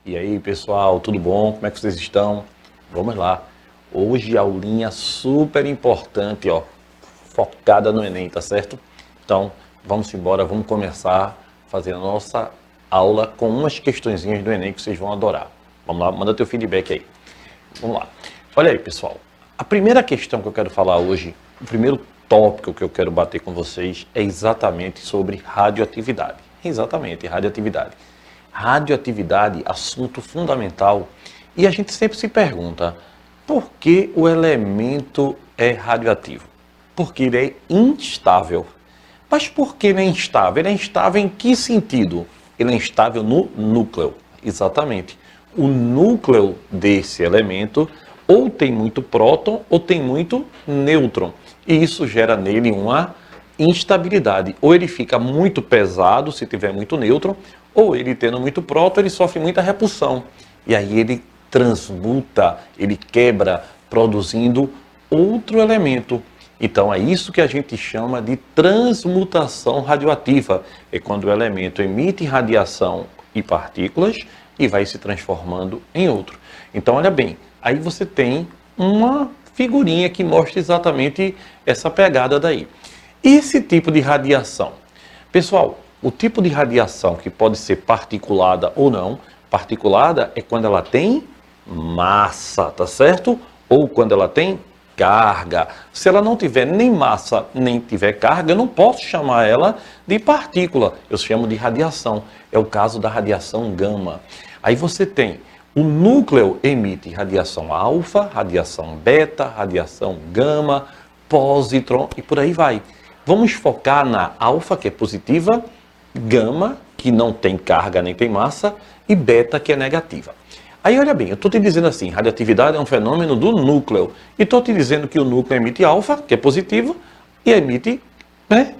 E aí, pessoal, tudo bom? Como é que vocês estão? Vamos lá. Hoje aulinha super importante, ó, focada no Enem, tá certo? Então, vamos embora, vamos começar fazendo a nossa aula com umas questõezinhas do Enem que vocês vão adorar. Vamos lá, manda teu feedback aí. Vamos lá. Olha aí, pessoal. A primeira questão que eu quero falar hoje, o primeiro tópico que eu quero bater com vocês é exatamente sobre radioatividade. Exatamente, radioatividade. Radioatividade, assunto fundamental. E a gente sempre se pergunta, por que o elemento é radioativo? Porque ele é instável. Mas por que ele é instável? Ele é instável em que sentido? Ele é instável no núcleo. Exatamente. O núcleo desse elemento ou tem muito próton ou tem muito nêutron. E isso gera nele uma instabilidade. Ou ele fica muito pesado se tiver muito nêutron, ou ele tendo muito próton, ele sofre muita repulsão. E aí ele transmuta, ele quebra, produzindo outro elemento. Então é isso que a gente chama de transmutação radioativa. É quando o elemento emite radiação e partículas e vai se transformando em outro. Então olha bem, aí você tem uma figurinha que mostra exatamente essa pegada daí. E esse tipo de radiação? Pessoal, o tipo de radiação que pode ser particulada ou não, particulada é quando ela tem massa, tá certo? Ou quando ela tem carga. Se ela não tiver nem massa, nem tiver carga, eu não posso chamar ela de partícula. Eu chamo de radiação. É o caso da radiação gama. Aí você tem o núcleo emite radiação alfa, radiação beta, radiação gama, pósitron e por aí vai. Vamos focar na alfa, que é positiva, gama, que não tem carga nem tem massa, e beta, que é negativa. Aí olha bem, eu estou te dizendo assim, radioatividade é um fenômeno do núcleo. E estou te dizendo que o núcleo emite alfa, que é positivo, e emite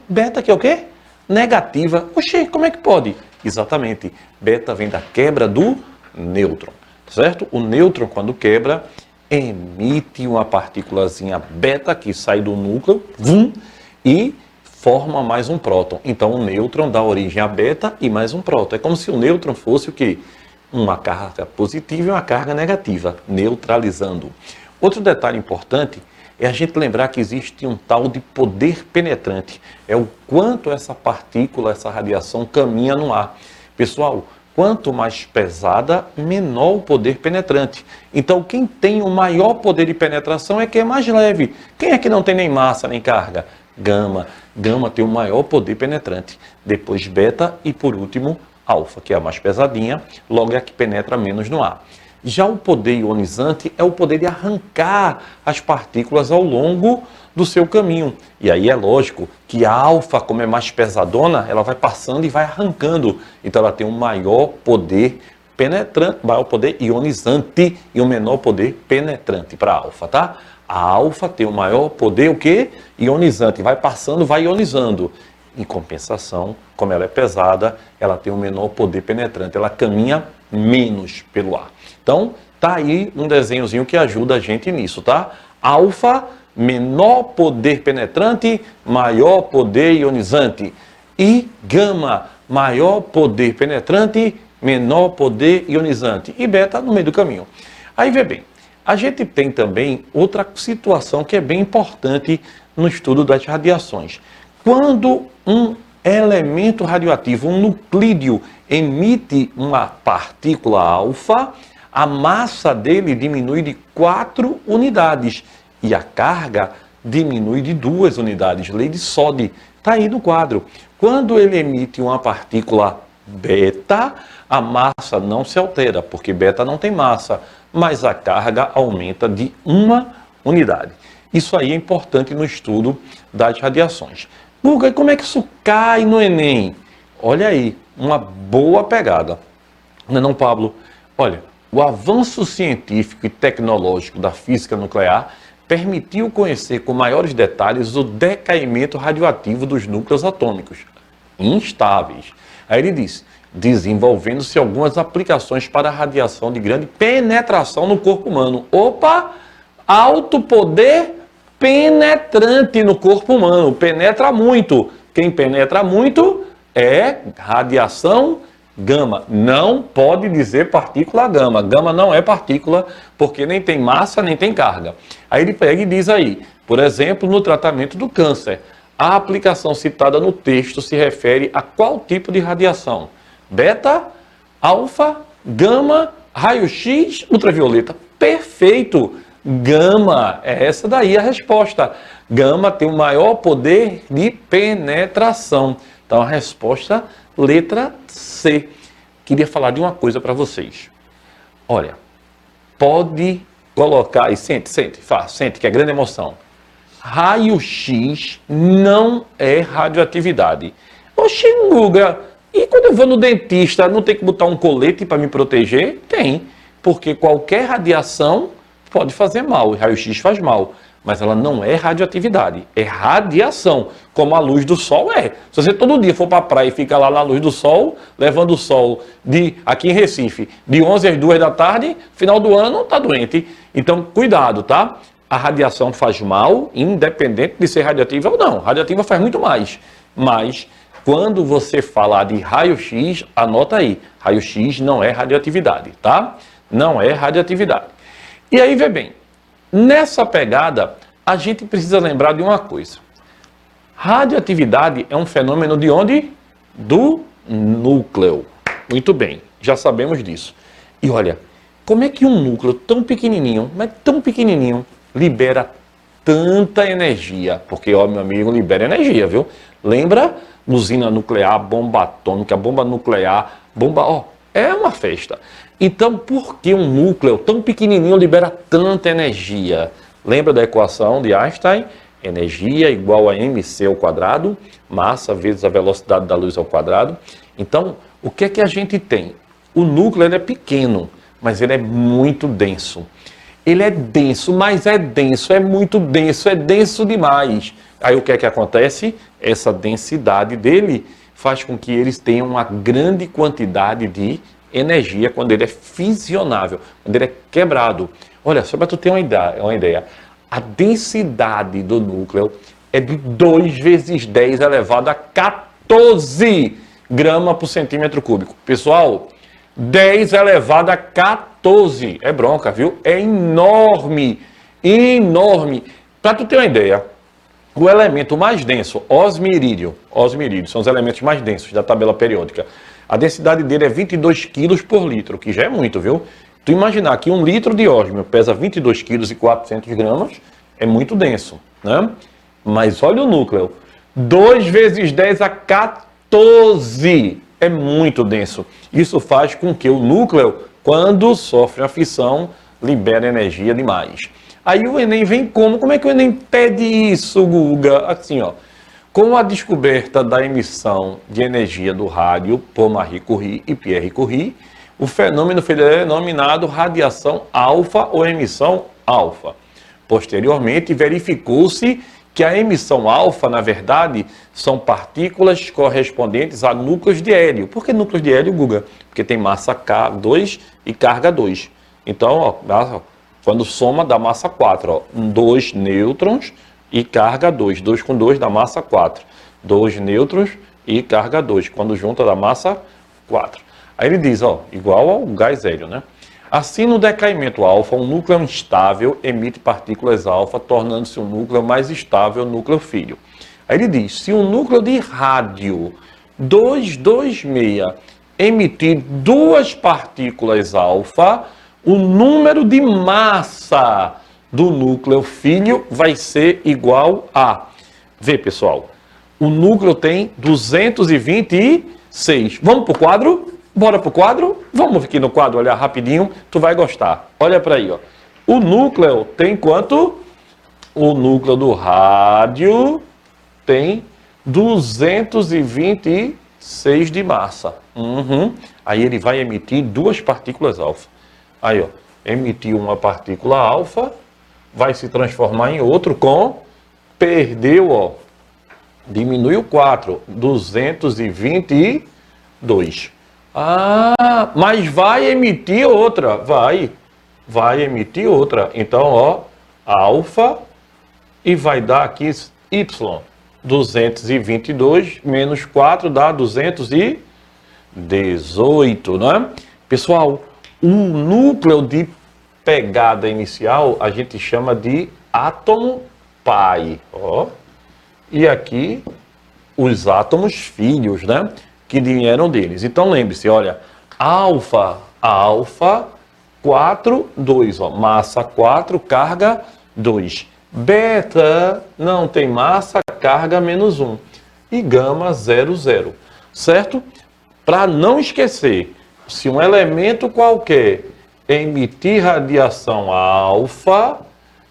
beta, que é o quê? Negativa. Oxê, como é que pode? Exatamente, beta vem da quebra do nêutron, certo? O nêutron, quando quebra, emite uma partículazinha beta que sai do núcleo, e forma mais um próton. Então o nêutron dá origem a beta e mais um próton. É como se o nêutron fosse o quê? Uma carga positiva e uma carga negativa, neutralizando. Outro detalhe importante é a gente lembrar que existe um tal de poder penetrante. É o quanto essa partícula, essa radiação caminha no ar. Pessoal, quanto mais pesada, menor o poder penetrante. Então, quem tem o maior poder de penetração é quem é mais leve. Quem é que não tem nem massa, nem carga? Gama. Gama tem o maior poder penetrante. Depois beta e, por último, alfa, que é a mais pesadinha, logo é a que penetra menos no ar. Já o poder ionizante é o poder de arrancar as partículas ao longo do seu caminho. E aí é lógico que a alfa, como é mais pesadona, ela vai passando e vai arrancando. Então ela tem um maior poder penetrante, maior poder ionizante e um menor poder penetrante para a alfa, tá? A alfa tem o maior poder, o quê? Ionizante. Vai passando, vai ionizando. Em compensação, como ela é pesada, ela tem um menor poder penetrante. Ela caminha menos pelo ar. Então, tá aí um desenhozinho que ajuda a gente nisso, tá? Alfa, menor poder penetrante, maior poder ionizante. E gama, maior poder penetrante, menor poder ionizante. E beta no meio do caminho. Aí vê bem, a gente tem também outra situação que é bem importante no estudo das radiações. Quando um elemento radioativo, um nuclídeo, emite uma partícula alfa, a massa dele diminui de 4 unidades e a carga diminui de 2 unidades. Lei de Soddy está aí no quadro. Quando ele emite uma partícula beta, a massa não se altera, porque beta não tem massa, mas a carga aumenta de 1 unidade. Isso aí é importante no estudo das radiações. Guga, e como é que isso cai no Enem? Olha aí, uma boa pegada. Não é não, Pablo? Olha, o avanço científico e tecnológico da física nuclear permitiu conhecer com maiores detalhes o decaimento radioativo dos núcleos atômicos instáveis. Aí ele diz, desenvolvendo-se algumas aplicações para a radiação de grande penetração no corpo humano. Opa! Alto poder penetrante no corpo humano. Penetra muito. Quem penetra muito é radiação Gama. Não pode dizer partícula gama. Gama não é partícula, porque nem tem massa, nem tem carga. Aí ele pega e diz aí, por exemplo, no tratamento do câncer, a aplicação citada no texto se refere a qual tipo de radiação? Beta, alfa, gama, raio-x, ultravioleta. Perfeito! Gama, é essa daí a resposta. Gama tem o maior poder de penetração. Então a resposta, letra C. Queria falar de uma coisa para vocês. Olha, pode colocar, e sente, que é grande emoção. Raio-x não é radioatividade. Oxi, Guga, e quando eu vou no dentista, não tem que botar um colete para me proteger? Tem, porque qualquer radiação pode fazer mal, e raio-x faz mal, mas ela não é radioatividade, é radiação, como a luz do sol é. Se você todo dia for para a praia e ficar lá na luz do sol, levando o sol aqui em Recife, de 11 às 2 da tarde, final do ano, está doente. Então, cuidado, tá? A radiação faz mal, independente de ser radioativa ou não. Radioativa faz muito mais, mas quando você falar de raio-x, anota aí, raio-x não é radioatividade, tá? Não é radioatividade. E aí, vê bem, nessa pegada, a gente precisa lembrar de uma coisa. Radioatividade é um fenômeno de onde? Do núcleo. Muito bem, já sabemos disso. E olha, como é que um núcleo tão pequenininho, mas tão pequenininho, libera tanta energia? Porque, ó, meu amigo, libera energia, viu? Lembra? Usina nuclear, bomba atômica, bomba nuclear, é uma festa. Então, por que um núcleo tão pequenininho libera tanta energia? Lembra da equação de Einstein? Energia igual a mc ao quadrado, massa vezes a velocidade da luz ao quadrado. Então, o que é que a gente tem? O núcleo ele é pequeno, mas ele é muito denso. Ele é denso, mas é denso, é muito denso, é denso demais. Aí o que é que acontece? Essa densidade dele faz com que eles tenham uma grande quantidade de energia quando ele é fissionável, quando ele é quebrado. Olha, só para tu ter uma ideia, a densidade do núcleo é de 2 vezes 10 elevado a 14 gramas por centímetro cúbico. Pessoal, 10 elevado a 14, é bronca, viu? É enorme, enorme. Para tu ter uma ideia, o elemento mais denso, osmirídio, são os elementos mais densos da tabela periódica. A densidade dele é 22 quilos por litro, que já é muito, viu? Tu imaginar que 1 litro de ósmio pesa 22 quilos e 400 gramas, é muito denso, né? Mas olha o núcleo, 2 vezes 10 a 14, é muito denso. Isso faz com que o núcleo, quando sofre a fissão, libere energia demais. Aí o Enem vem como? Como é que o Enem pede isso, Guga? Assim, ó. Com a descoberta da emissão de energia do rádio por Marie Curie e Pierre Curie, o fenômeno foi denominado radiação alfa ou emissão alfa. Posteriormente, verificou-se que a emissão alfa, na verdade, são partículas correspondentes a núcleos de hélio. Por que núcleos de hélio, Guga? Porque tem massa K2 e carga 2. Então, ó, quando soma dá massa 4, ó, 2 nêutrons e carga 2. 2 com 2 dá massa 4. 2 nêutrons e carga 2. Quando junta dá massa 4. Aí ele diz, ó, igual ao gás hélio, né? Assim, no decaimento alfa, um núcleo instável emite partículas alfa, tornando-se um núcleo mais estável, o núcleo filho. Aí ele diz, se um núcleo de rádio 226 emitir 2 partículas alfa, o número de massa do núcleo filho vai ser igual a... Vê, pessoal, o núcleo tem 226. Vamos para o quadro? Bora para o quadro? Vamos aqui no quadro olhar rapidinho, tu vai gostar. Olha para aí, ó. O núcleo tem quanto? O núcleo do rádio tem 226 de massa. Aí ele vai emitir 2 partículas alfa. Aí, ó, emitiu uma partícula alfa, vai se transformar em outro perdeu, ó, diminuiu 4, 222. Ah, mas vai emitir outra, vai emitir outra. Então, ó, alfa, e vai dar aqui y, 222 menos 4 dá 200 e 18, não é? Pessoal, o núcleo de pegada inicial a gente chama de átomo pai, ó. E aqui os átomos filhos, né? Que vieram deles. Então lembre-se, olha, alfa, 4, 2, ó, massa 4, carga 2. Beta não tem massa, carga menos 1. E gama 0, 0. Certo? Para não esquecer, se um elemento qualquer emitir radiação alfa,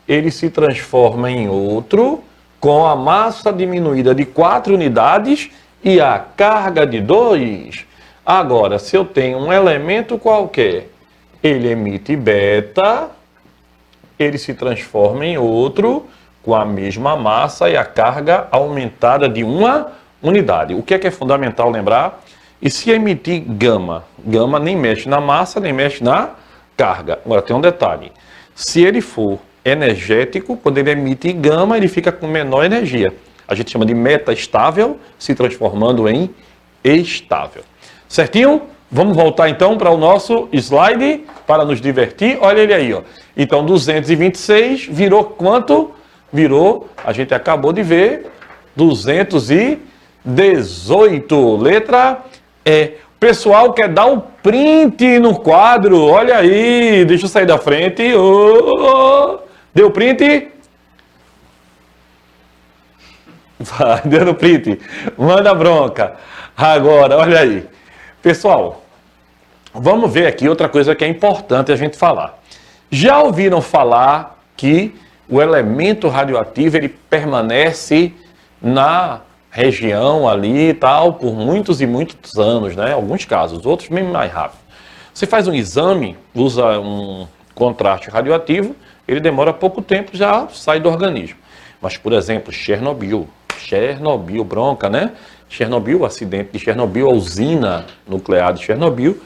ele se transforma em outro com a massa diminuída de 4 unidades e a carga de 2. Agora, se eu tenho um elemento qualquer, ele emite beta, ele se transforma em outro com a mesma massa e a carga aumentada de 1 unidade. O que é fundamental lembrar? E se emitir gama? Gama nem mexe na massa, nem mexe na carga. Agora tem um detalhe. Se ele for energético, quando ele emite gama, ele fica com menor energia. A gente chama de metaestável, se transformando em estável. Certinho? Vamos voltar então para o nosso slide para nos divertir. Olha ele aí, ó. Então 226 virou quanto? Virou, a gente acabou de ver, 218. Letra E. O pessoal quer dar o print no quadro. Olha aí, deixa eu sair da frente. Oh, deu print? Vai, dando print. Manda bronca. Agora, olha aí. Pessoal, vamos ver aqui outra coisa que é importante a gente falar. Já ouviram falar que o elemento radioativo ele permanece na região ali e tal por muitos e muitos anos, né? Alguns casos, outros bem mais rápido. Você faz um exame, usa um contraste radioativo, ele demora pouco tempo, já sai do organismo. Mas, por exemplo, Chernobyl, bronca, né? Chernobyl, o acidente de Chernobyl, a usina nuclear de Chernobyl,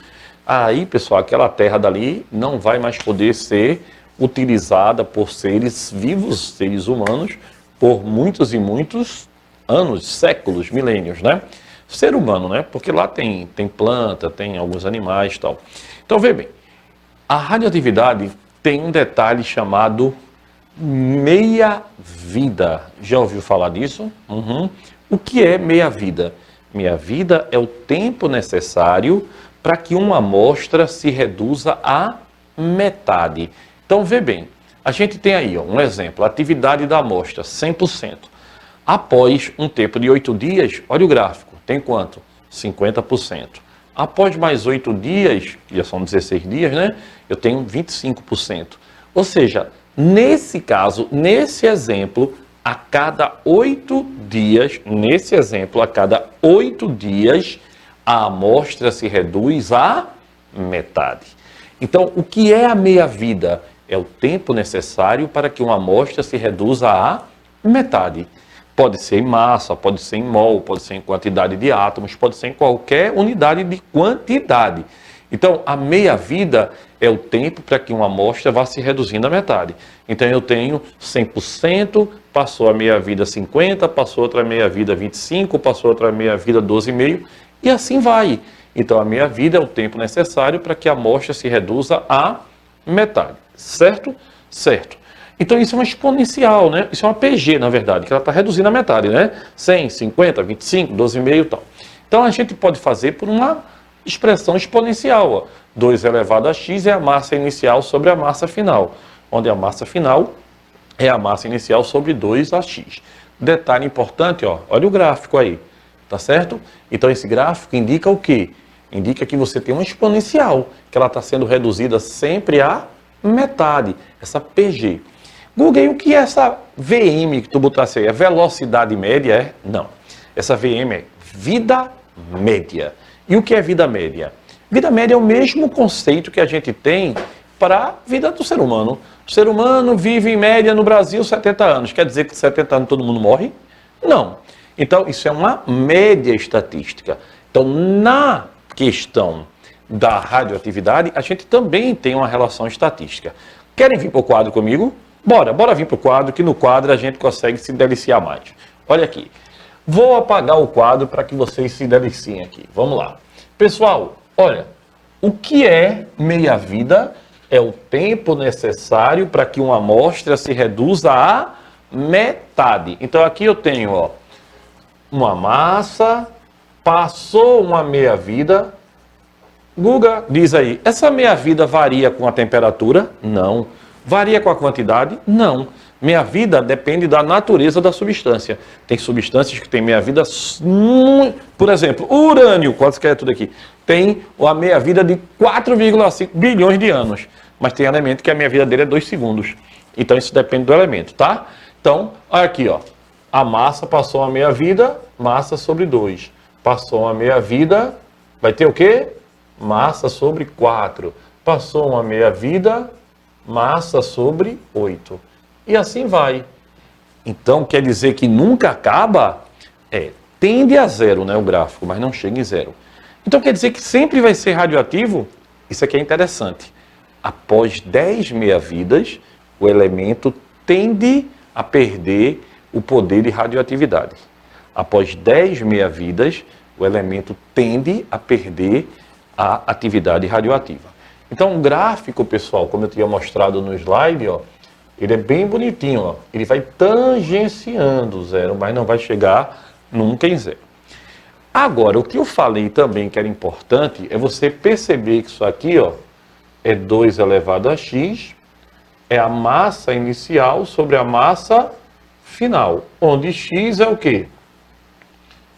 aí, pessoal, aquela terra dali não vai mais poder ser utilizada por seres vivos, seres humanos, por muitos e muitos anos, séculos, milênios, né? Ser humano, né? Porque lá tem planta, tem alguns animais e tal. Então, vê bem, a radioatividade tem um detalhe chamado meia-vida. Já ouviu falar disso? Uhum. O que é meia-vida? Meia-vida é o tempo necessário para que uma amostra se reduza à metade. Então, vê bem, a gente tem aí ó, um exemplo, a atividade da amostra, 100%. Após um tempo de 8 dias, olha o gráfico, tem quanto? 50%. Após mais 8 dias, já são 16 dias, né? Eu tenho 25%. Ou seja, nesse caso, nesse exemplo, a cada 8 dias, a amostra se reduz à metade. Então, o que é a meia-vida? É o tempo necessário para que uma amostra se reduza à metade. Pode ser em massa, pode ser em mol, pode ser em quantidade de átomos, pode ser em qualquer unidade de quantidade. Então, a meia-vida é o tempo para que uma amostra vá se reduzindo à metade. Então, eu tenho 100%, passou a meia-vida 50%, passou outra meia-vida 25%, passou outra meia-vida 12,5%, e assim vai. Então, a meia-vida é o tempo necessário para que a amostra se reduza à metade. Certo? Certo. Então, isso é uma exponencial, né? Isso é uma PG, na verdade, que ela está reduzindo a metade, né? 100, 50, 25, 12,5 e tal. Então, a gente pode fazer por uma expressão exponencial. Ó. 2 elevado a x é a massa inicial sobre a massa final, onde a massa final é a massa inicial sobre 2ax. Detalhe importante, ó, olha o gráfico aí, tá certo? Então, esse gráfico indica o quê? Indica que você tem uma exponencial, que ela está sendo reduzida sempre à metade, essa PG. Google, o que é essa VM que tu botasse aí? É velocidade média? É? Não. Essa VM é vida média. E o que é vida média? Vida média é o mesmo conceito que a gente tem para a vida do ser humano. O ser humano vive em média no Brasil 70 anos. Quer dizer que 70 anos todo mundo morre? Não. Então, isso é uma média estatística. Então, na questão da radioatividade, a gente também tem uma relação estatística. Querem vir para o quadro comigo? Bora vir para o quadro, que no quadro a gente consegue se deliciar mais. Olha aqui. Vou apagar o quadro para que vocês se deliciem aqui. Vamos lá. Pessoal, olha, o que é meia-vida? É o tempo necessário para que uma amostra se reduza à metade. Então aqui eu tenho, ó, uma massa, passou uma meia-vida. Guga, diz aí, essa meia-vida varia com a temperatura? Não. Varia com a quantidade? Não. Meia-vida depende da natureza da substância. Tem substâncias que têm meia-vida, por exemplo, o urânio, quase que é tudo aqui, tem a meia-vida de 4,5 bilhões de anos. Mas tem elemento que a meia-vida dele é 2 segundos. Então isso depende do elemento, tá? Então, olha aqui, ó. A massa passou a meia-vida, massa sobre 2. Passou a meia-vida, vai ter o quê? Massa sobre 4. Passou uma meia-vida, massa sobre 8. E assim vai. Então, quer dizer que nunca acaba? Tende a zero, né, o gráfico, mas não chega em zero. Então, quer dizer que sempre vai ser radioativo? Isso aqui é interessante. Após 10 meia-vidas, o elemento tende a perder o poder de radioatividade. Após 10 meia-vidas, o elemento tende a perder a atividade radioativa. Então, o gráfico, pessoal, como eu tinha mostrado no slide, ó, ele é bem bonitinho, ó. Ele vai tangenciando zero, mas não vai chegar nunca em zero. Agora, o que eu falei também que era importante é você perceber que isso aqui, ó, é 2 elevado a x, é a massa inicial sobre a massa final, onde x é o quê?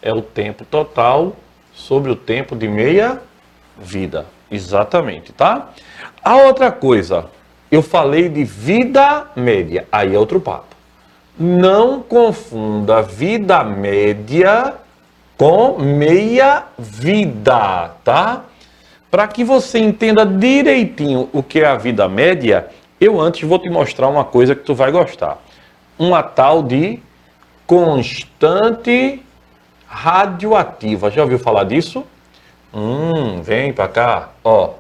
É o tempo total sobre o tempo de meia-vida. Exatamente, tá? A outra coisa, eu falei de vida média, aí é outro papo. Não confunda vida média com meia-vida, tá? Para que você entenda direitinho o que é a vida média, eu antes vou te mostrar uma coisa que tu vai gostar. Uma tal de constante radioativa. Já ouviu falar disso? Vem para cá. Ó,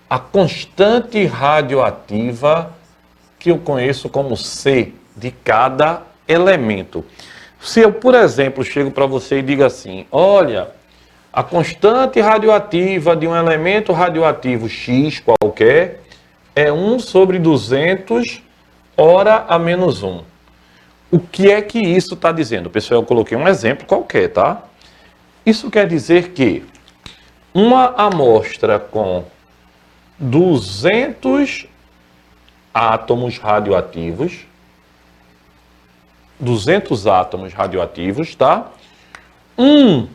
a constante radioativa, que eu conheço como C de cada elemento. Se eu, por exemplo, chego para você e digo assim, olha, a constante radioativa de um elemento radioativo X qualquer é 1 sobre 200 hora a menos 1. O que é que isso está dizendo? Pessoal, eu coloquei um exemplo qualquer, tá? Isso quer dizer que uma amostra com 200 átomos radioativos, 200 átomos radioativos, tá? Um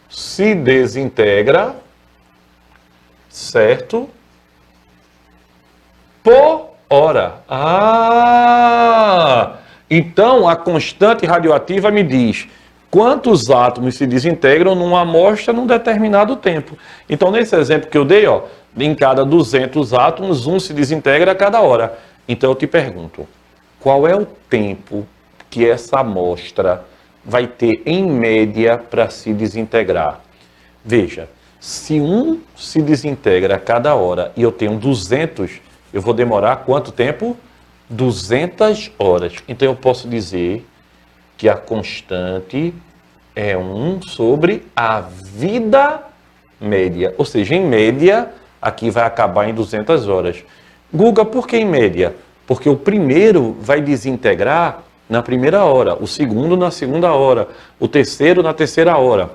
se desintegra, certo? Por hora. Então a constante radioativa me diz quantos átomos se desintegram numa amostra num determinado tempo. Então, nesse exemplo que eu dei, ó, em cada 200 átomos, um se desintegra a cada hora. Então, eu te pergunto, qual é o tempo que essa amostra vai ter, em média, para se desintegrar? Veja, se um se desintegra a cada hora e eu tenho 200, eu vou demorar quanto tempo? 200 horas. Então, eu posso dizer que a constante é 1 sobre a vida média. Ou seja, em média, aqui vai acabar em 200 horas. Guga, por que em média? Porque o primeiro vai desintegrar na primeira hora, o segundo na segunda hora, o terceiro na terceira hora.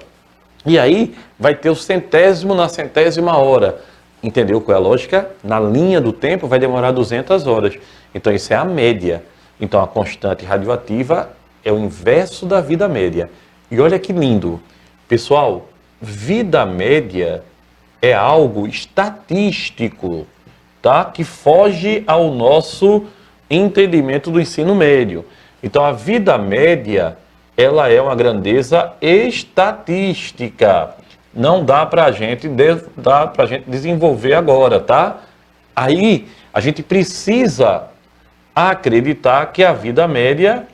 E aí vai ter o centésimo na centésima hora. Entendeu qual é a lógica? Na linha do tempo vai demorar 200 horas. Então isso é a média. Então a constante radioativa é o inverso da vida média. E olha que lindo. Pessoal, vida média é algo estatístico, tá? Que foge ao nosso entendimento do ensino médio. Então a vida média, ela é uma grandeza estatística. Não dá para a gente desenvolver agora, tá? Aí a gente precisa acreditar que a vida média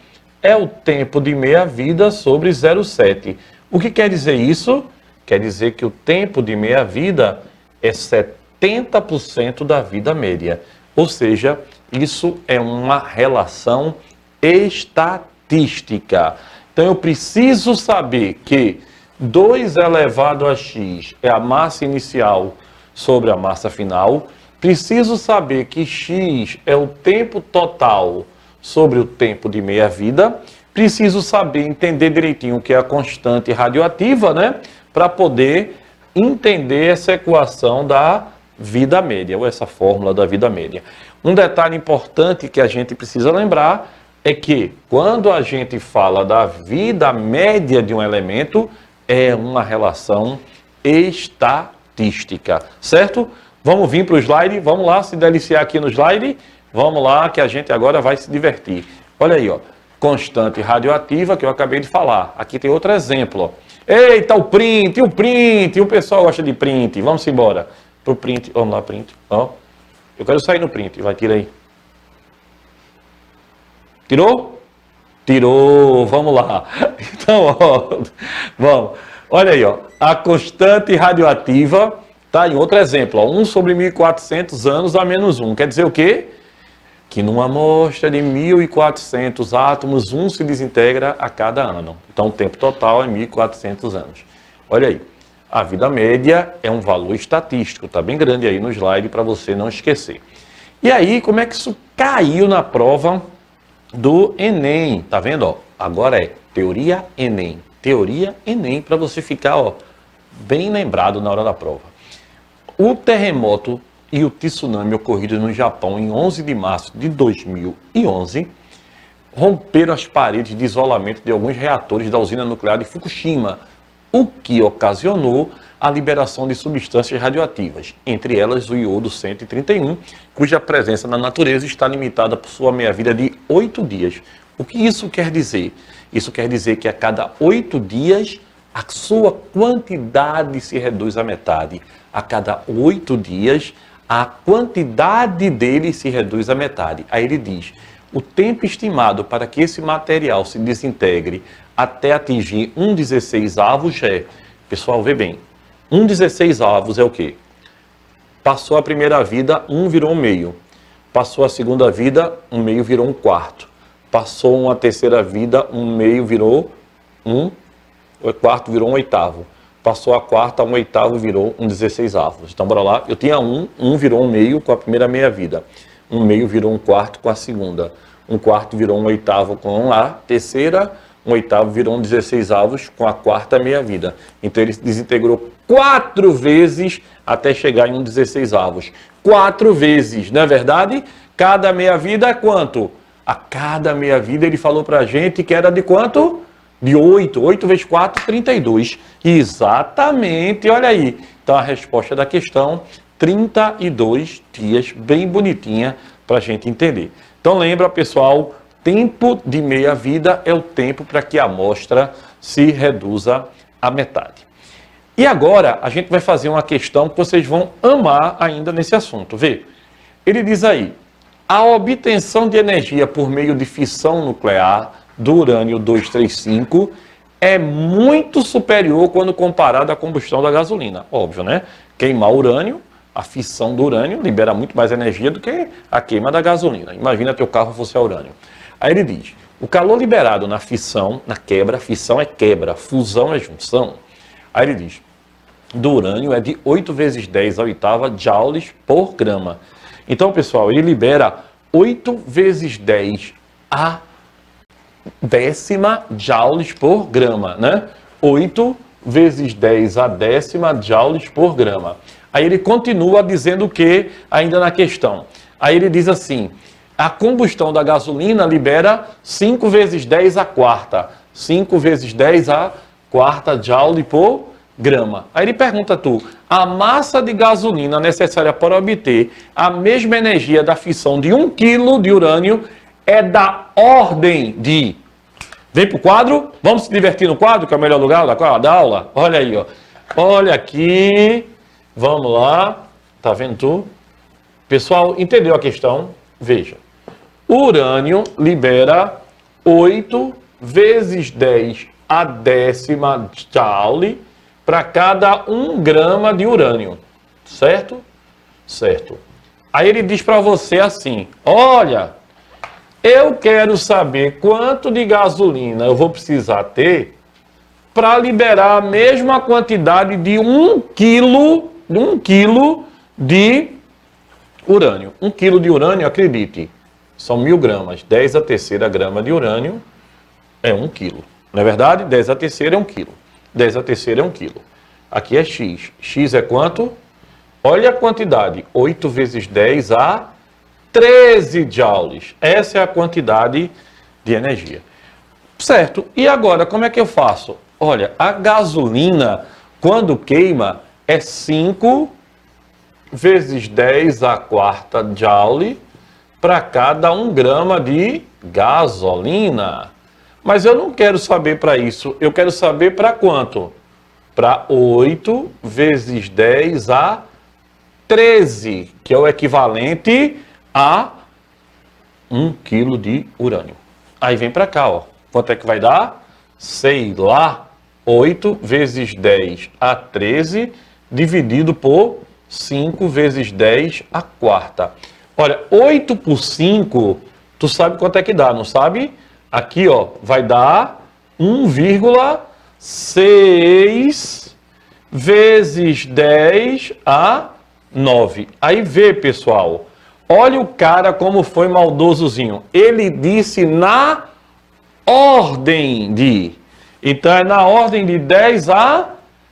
é o tempo de meia-vida sobre 0,7. O que quer dizer isso? Quer dizer que o tempo de meia-vida é 70% da vida média. Ou seja, isso é uma relação estatística. Então eu preciso saber que 2 elevado a x é a massa inicial sobre a massa final. Preciso saber que x é o tempo total sobre o tempo de meia-vida. Preciso saber, entender direitinho o que é a constante radioativa, né? Para poder entender essa equação da vida média, ou essa fórmula da vida média. Um detalhe importante que a gente precisa lembrar é que quando a gente fala da vida média de um elemento, é uma relação estatística, certo? Vamos vir para o slide, vamos lá se deliciar aqui no slide, vamos lá que a gente agora vai se divertir. Olha aí, ó, constante radioativa que eu acabei de falar. Aqui tem outro exemplo, ó. Eita, o print, o pessoal gosta de print, vamos embora. Pro print, vamos lá, print, ó. Eu quero sair no print, vai, tira aí. Tirou? Tirou, vamos lá. Então, ó, vamos. Olha aí, ó, a constante radioativa, tá em outro exemplo, ó, 1 sobre 1.400 anos a menos 1. Quer dizer o quê? Que numa amostra de 1.400 átomos, 1 se desintegra a cada ano. Então, o tempo total é 1.400 anos. Olha aí, a vida média é um valor estatístico, tá bem grande aí no slide para você não esquecer. E aí, como é que isso caiu na prova do Enem? Tá vendo, ó? Agora é teoria Enem. Teoria Enem, para você ficar, ó, bem lembrado na hora da prova. O terremoto e o tsunami ocorrido no Japão em 11 de março de 2011 romperam as paredes de isolamento de alguns reatores da usina nuclear de Fukushima, o que ocasionou a liberação de substâncias radioativas, entre elas o iodo 131, cuja presença na natureza está limitada por sua meia-vida de 8 dias. O que isso quer dizer? Isso quer dizer que a cada 8 dias a sua quantidade se reduz à metade. A cada 8 dias a quantidade dele se reduz à metade. Aí ele diz, o tempo estimado para que esse material se desintegre até atingir 1/16 é, pessoal, vê bem, 1/16 é o quê? Passou a primeira vida, 1 virou 1/2. Passou a segunda vida, 1/2 virou 1/4. Passou uma terceira vida, 1/2 virou 1, o quarto virou 1/8. Passou a quarta, 1/8 virou 1/16. Então, bora lá. Eu tinha 1 virou 1/2 com a primeira meia-vida. 1/2 virou 1/4 com a segunda. 1/4 virou 1/8 com a terceira. 1/8 virou 1/16 com a quarta meia-vida. Então, ele desintegrou 4 vezes até chegar em 1/16. 4 vezes, não é verdade? Cada meia-vida é quanto? A cada meia-vida ele falou pra gente que era de quanto? De 8. 8 vezes 4, 32. Exatamente, olha aí. Então a resposta da questão, 32 dias, bem bonitinha para a gente entender. Então lembra, pessoal, tempo de meia-vida é o tempo para que a amostra se reduza à metade. E agora a gente vai fazer uma questão que vocês vão amar ainda nesse assunto. Vê, ele diz aí, a obtenção de energia por meio de fissão nuclear do urânio 235 é muito superior quando comparado à combustão da gasolina. Óbvio, né? Queimar urânio, a fissão do urânio libera muito mais energia do que a queima da gasolina. Imagina teu carro fosse a urânio. Aí ele diz, o calor liberado na fissão, na quebra, fissão é quebra, fusão é junção. Aí ele diz, do urânio é de 8 vezes 10 a oitava joules por grama. Então, pessoal, ele libera 8 vezes 10 a décima joules por grama, né? 8 vezes 10 a décima joules por grama. Aí ele continua dizendo o que ainda na questão? Aí ele diz assim, a combustão da gasolina libera 5 vezes 10 a quarta. 5 vezes 10 a quarta joule por grama. Aí ele pergunta a tu, a massa de gasolina necessária para obter a mesma energia da fissão de 1 kg de urânio é da ordem de... Vem pro quadro, vamos se divertir no quadro, que é o melhor lugar da aula. Olha aí, ó. Olha aqui, vamos lá, tá vendo tu? Pessoal, entendeu a questão? Veja, o urânio libera 8 vezes 10 a décima joule para cada 1 grama de urânio, certo? Certo. Aí ele diz para você assim, olha, eu quero saber quanto de gasolina eu vou precisar ter para liberar a mesma quantidade de 1 quilo de urânio. 1 quilo de urânio, acredite, são 1000 gramas. 10 a terceira grama de urânio é 1 quilo. Não é verdade? 10 a terceira é 1 quilo. 10 a terceira é 1 quilo. Aqui é X. X é quanto? Olha a quantidade. 8 vezes 10 a 13 joules. Essa é a quantidade de energia. Certo. E agora, como é que eu faço? Olha, a gasolina, quando queima, é 5 vezes 10 a quarta joule para cada 1 grama de gasolina. Mas eu não quero saber para isso. Eu quero saber para quanto? Para 8 vezes 10 a 13, que é o equivalente a 1 quilo de urânio. Aí vem para cá, ó. Quanto é que vai dar? Sei lá. 8 vezes 10 a 13 dividido por 5 vezes 10 a quarta. Olha, 8 por 5, tu sabe quanto é que dá, não sabe? Aqui, ó, vai dar 1,6 vezes 10 a 9. Aí vê, pessoal. Olha o cara como foi maldosozinho. Ele disse na ordem de... Então é na ordem de 10 a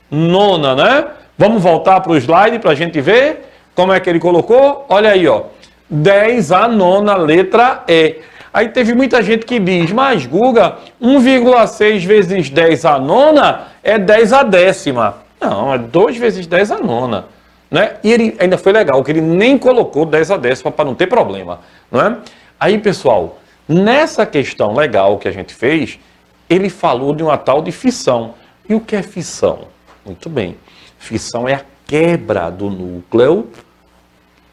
9, né? Vamos voltar para o slide para a gente ver como é que ele colocou. Olha aí, ó. 10 a 9, letra E. Aí teve muita gente que diz, mas Guga, 1,6 vezes 10 a 9 é 10 a décima. Não, é 2 vezes 10 a 9. Né? E ele ainda foi legal, que ele nem colocou 10 a décima para não ter problema. Não é? Aí, pessoal, nessa questão legal que a gente fez, ele falou de uma tal de fissão. E o que é fissão? Muito bem. Fissão é a quebra do núcleo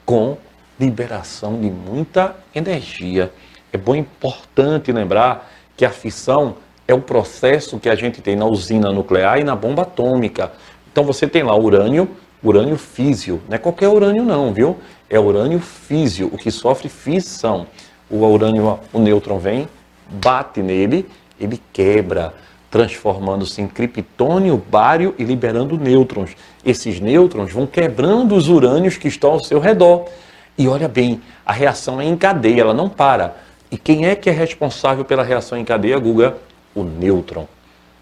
com liberação de muita energia. É bom, importante lembrar que a fissão é o processo que a gente tem na usina nuclear e na bomba atômica. Então você tem lá urânio físio. Não é qualquer urânio não, viu? É urânio físio, o que sofre fissão. O nêutron vem, bate nele, ele quebra, transformando-se em criptônio, bário e liberando nêutrons. Esses nêutrons vão quebrando os urânios que estão ao seu redor. E olha bem, a reação é em cadeia, ela não para. E quem é que é responsável pela reação em cadeia, Guga? O nêutron,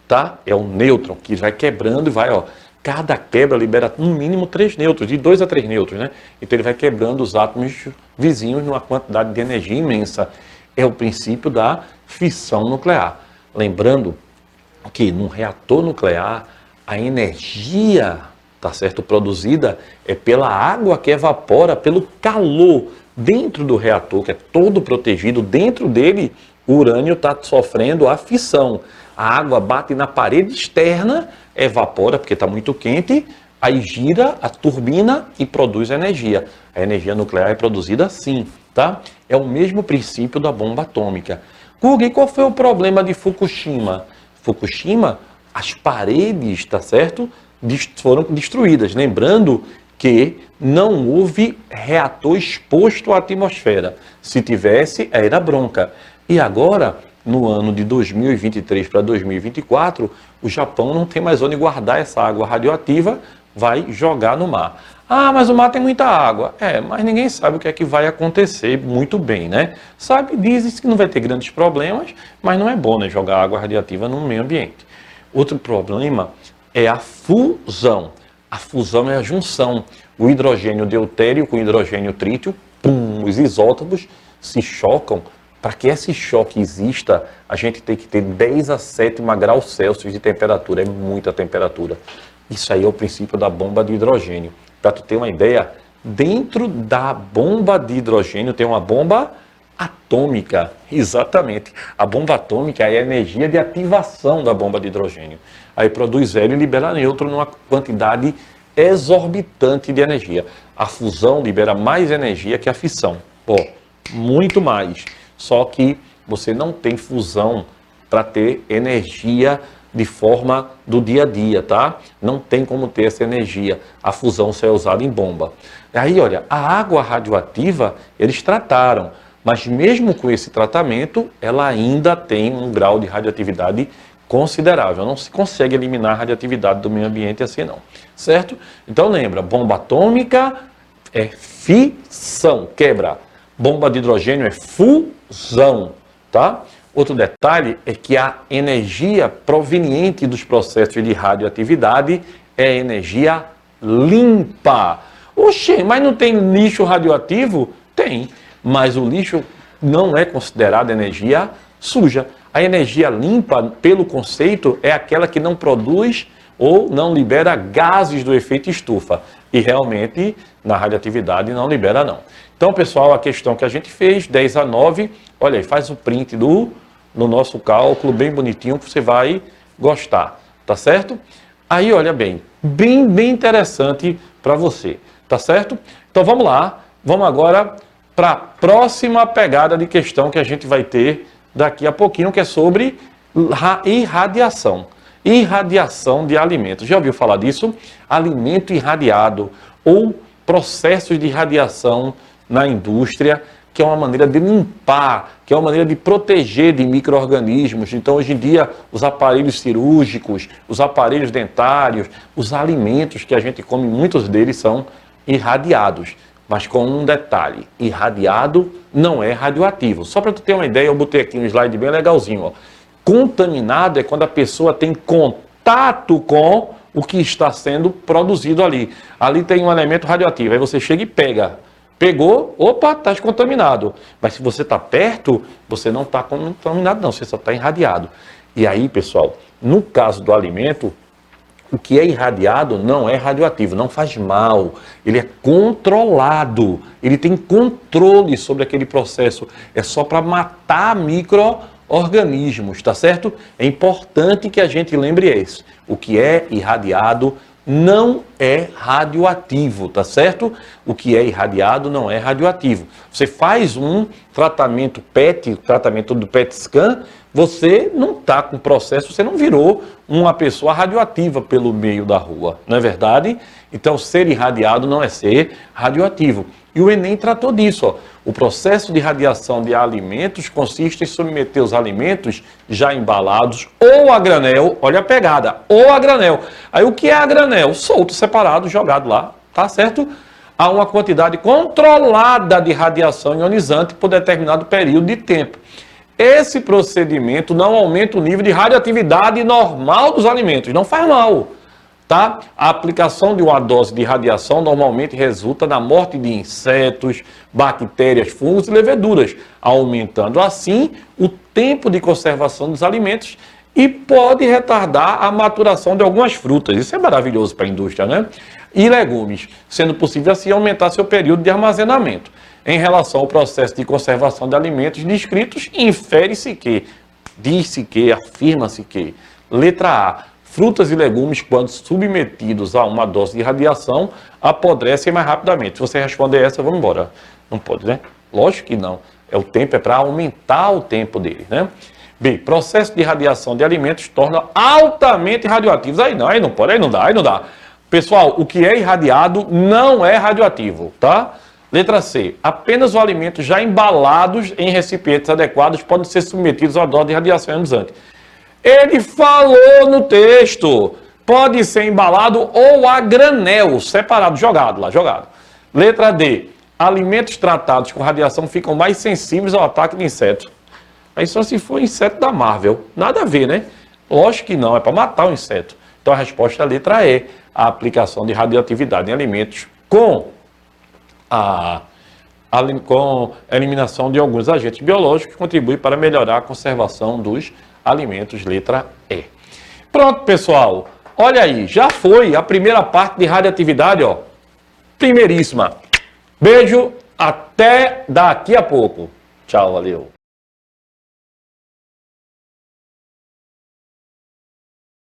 tá? É o nêutron que vai quebrando e vai, ó. Cada quebra libera no mínimo 3 nêutrons, de 2 a 3 nêutrons, né? Então ele vai quebrando os átomos vizinhos numa quantidade de energia imensa. É o princípio da fissão nuclear. Lembrando que num reator nuclear, a energia, tá certo, produzida é pela água que evapora, pelo calor dentro do reator, que é todo protegido. Dentro dele, o urânio está sofrendo a fissão. A água bate na parede externa, evapora, porque está muito quente, aí gira a turbina e produz energia. A energia nuclear é produzida assim, tá? É o mesmo princípio da bomba atômica. Guga, e qual foi o problema de Fukushima? Fukushima, as paredes, tá certo, foram destruídas. Lembrando que não houve reator exposto à atmosfera. Se tivesse, era bronca. E agora, no ano de 2023 para 2024, o Japão não tem mais onde guardar essa água radioativa, vai jogar no mar. Ah, mas o mar tem muita água. É, mas ninguém sabe o que é que vai acontecer muito bem, né? Sabe, dizem que não vai ter grandes problemas, mas não é bom, né, jogar água radioativa no meio ambiente. Outro problema é a fusão. A fusão é a junção. O hidrogênio deutério com o hidrogênio trítio, pum, os isótopos se chocam. Para que esse choque exista, a gente tem que ter 10 a 7 graus Celsius de temperatura. É muita temperatura. Isso aí é o princípio da bomba de hidrogênio. Para tu ter uma ideia, dentro da bomba de hidrogênio tem uma bomba atômica. Exatamente. A bomba atômica é a energia de ativação da bomba de hidrogênio. Aí produz hélio e libera nêutron numa quantidade exorbitante de energia. A fusão libera mais energia que a fissão. Pô, muito mais. Só que você não tem fusão para ter energia de forma do dia a dia, tá? Não tem como ter essa energia. A fusão só é usada em bomba. Aí, olha, a água radioativa, eles trataram. Mas mesmo com esse tratamento, ela ainda tem um grau de radioatividade considerável. Não se consegue eliminar a radioatividade do meio ambiente assim não, certo? Então lembra, bomba atômica é fissão, quebra. Bomba de hidrogênio é fusão, tá? Outro detalhe é que a energia proveniente dos processos de radioatividade é energia limpa. Oxê, mas não tem lixo radioativo? Tem, mas o lixo não é considerado energia suja. A energia limpa, pelo conceito, é aquela que não produz ou não libera gases do efeito estufa. E realmente, na radioatividade, não libera não. Então, pessoal, a questão que a gente fez, 10/9, olha aí, faz o print no nosso cálculo, bem bonitinho, que você vai gostar, tá certo? Aí, olha bem interessante para você, tá certo? Então, vamos lá, vamos agora para a próxima pegada de questão que a gente vai ter daqui a pouquinho, que é sobre irradiação. Irradiação de alimentos. Já ouviu falar disso? Alimento irradiado ou processos de irradiação na indústria, que é uma maneira de limpar, que é uma maneira de proteger de micro-organismos. Então, hoje em dia, os aparelhos cirúrgicos, os aparelhos dentários, os alimentos que a gente come, muitos deles são irradiados. Mas com um detalhe, irradiado não é radioativo. Só para tu ter uma ideia, eu botei aqui um slide bem legalzinho. Ó. Contaminado é quando a pessoa tem contato com o que está sendo produzido ali. Ali tem um elemento radioativo, aí você chega e pega. Pegou, opa, está contaminado. Mas se você está perto, você não está contaminado não, você só está irradiado. E aí, pessoal, no caso do alimento, o que é irradiado não é radioativo, não faz mal. Ele é controlado, ele tem controle sobre aquele processo. É só para matar micro-organismos, tá certo? É importante que a gente lembre isso. O que é irradiado não é radioativo, tá certo? O que é irradiado não é radioativo. Você faz um tratamento PET, tratamento do PET scan, você não está com processo, você não virou uma pessoa radioativa pelo meio da rua, não é verdade? Então, ser irradiado não é ser radioativo. E o Enem tratou disso, ó. O processo de radiação de alimentos consiste em submeter os alimentos já embalados ou a granel, olha a pegada, ou a granel. Aí o que é a granel? Solto, separado, jogado lá, tá certo? A uma quantidade controlada de radiação ionizante por determinado período de tempo. Esse procedimento não aumenta o nível de radioatividade normal dos alimentos, não faz mal. Tá? A aplicação de uma dose de radiação normalmente resulta na morte de insetos, bactérias, fungos e leveduras, aumentando assim o tempo de conservação dos alimentos e pode retardar a maturação de algumas frutas. Isso é maravilhoso para a indústria, né? E legumes, sendo possível assim aumentar seu período de armazenamento. Em relação ao processo de conservação de alimentos descritos, infere-se que, diz-se que, afirma-se que, letra A, frutas e legumes, quando submetidos a uma dose de radiação, apodrecem mais rapidamente. Se você responder essa, vamos embora. Não pode, né? Lógico que não. O tempo é para aumentar o tempo dele, né? B, processo de radiação de alimentos torna altamente radioativos. Aí não pode, aí não dá. Pessoal, o que é irradiado não é radioativo, tá? Letra C, apenas os alimentos já embalados em recipientes adequados podem ser submetidos a dose de radiação ionizante. Ele falou no texto, pode ser embalado ou a granel, separado, jogado lá, jogado. Letra D, alimentos tratados com radiação ficam mais sensíveis ao ataque de insetos. Aí só se for inseto da Marvel, nada a ver, né? Lógico que não, é para matar o inseto. Então a resposta é a letra E, a aplicação de radioatividade em alimentos com a eliminação de alguns agentes biológicos que contribuem para melhorar a conservação dos alimentos, letra E. Pronto, pessoal. Olha aí, já foi a primeira parte de radioatividade, ó. Primeiríssima. Beijo, até daqui a pouco. Tchau, valeu.